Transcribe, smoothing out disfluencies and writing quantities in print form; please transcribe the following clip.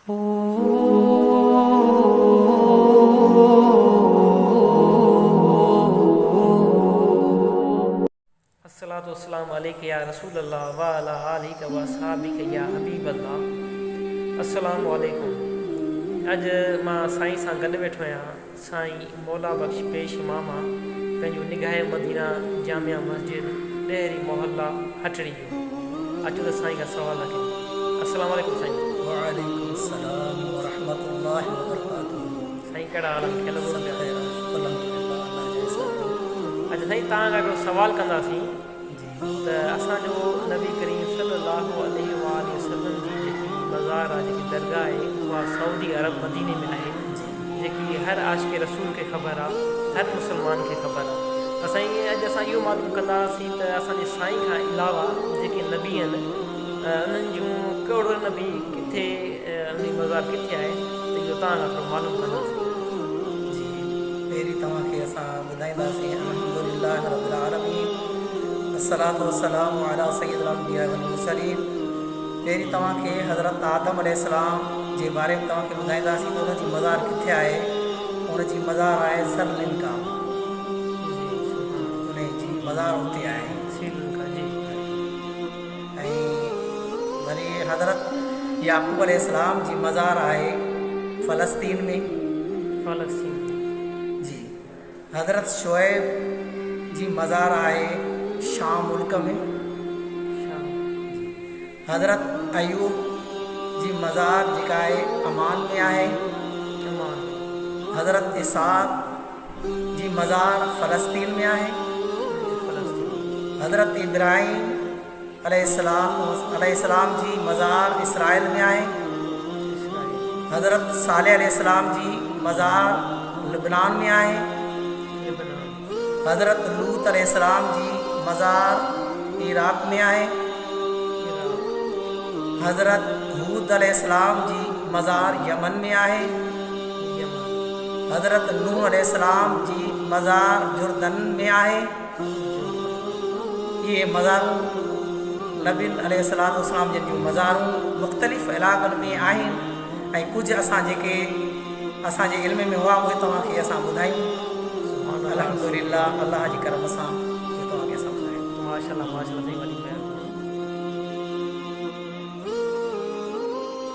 अस्सलातु वस्सलामु अलैका या रसूल अल्लाह व अला आलिका व असहाबिका या हबीब अल्लाह। अस्सलामु अलैकुम। अॼु मां साईं सां गॾु वेठो आहियां। साईं मौला बख्श पेश इमाम पंहिंजो निगाह मदीना जामिया मस्जिद ॾेहरी मोहल्ला हटड़ी जो। अचो त साईं खां सवाल कयूं। अस्सलामु अलैकुम साईं। वालेकुम सलाम व रहमतुल्लाहि व बरकातुहू। साईं कहिड़ा हाल आहिनि? ख़ैर सब ख़ैर, अल्हम्दुलिल्लाह, अल्लाह जे सलाम। अॼु साईं तव्हां खां हिकिड़ो सवाल कंदासीं जी त असांजो नबी करीम सल्लल्लाहु अलैहि वसल्लम जी जेकी मज़ार आहे, जेकी दरगाह आहे, उहा सऊदी अरब मदीने में आहे, जेकी हर आशिक़ रसूल खे ख़बर आहे, हर मुस्लमान खे ख़बर आहे। असां अॼु इहो मालूम कंदासीं त असांजे साईं खां अलावा जेके नबी आहिनि उन्हनि जूं कहिड़ो नबी किथे, उनजी मज़ार किथे आहे, त इहो तव्हां खां थोरो मालूम कंदासीं। जी पहिरीं तव्हांखे असां ॿुधाईंदासीं अल्हम्दुलिल्लाह रब्बिल आलमीन, अस्सलातु वस्सलामु अला सय्यिदिल अंबिया वल मुरसलीन। पहिरीं तव्हांखे हज़रत आदम अलैहिस्सलाम जे बारे में तव्हांखे ॿुधाईंदासीं त हुनजी मज़ार किथे आहे। हुनजी मज़ार आहे श्रीलंका। हुनजी मज़ार हुते आहे श्रीलंका जी। ऐं वरी हज़रत याक़ूब अलैहिस्सलाम जी मज़ार आहे फ़लस्तीन में। फ़लस्तीन जी हज़रत शुएब जी मज़ार आहे शाम मुल्क में। शाम हज़रत अयूब जी मज़ार जेका आहे अमान में आहे। अमान हज़रत इसहाक़ जी मज़ार फ़लस्तीन में आहे। फ़लस्तीन हज़रत इब्राहीम अलैहिस्सलाम जी मज़ार इसराइल में आहे। इसराइल हज़रत सालेह अलैहिस्सलाम जी मज़ार लबनान में आहे। लेबनान हज़रत लूत अलैहिस्सलाम जी मज़ार इराक़ में आहे। इराक़ हज़रत हूद अलैहिस्सलाम जी मज़ार यमन में आहे। यमन हज़रत नूह अलैहिस्सलाम जी मज़ार जुर्दन में आहे। ये मज़ारूं नबी अलैहिस्सलातु वस्सलाम जिन जूं मज़ारूं मुख़्तलिफ़ इलाक़नि में आहिनि ऐं कुझु असां जेके असांजे इल्म में हुआ उहे तव्हांखे असां ॿुधायूं। अल्हम्दुलिल्लाह, अल्लाह जी करम सां इहे तव्हांखे असां ॿुधायूं। माशाल्लाह माशाल्लाह साईं,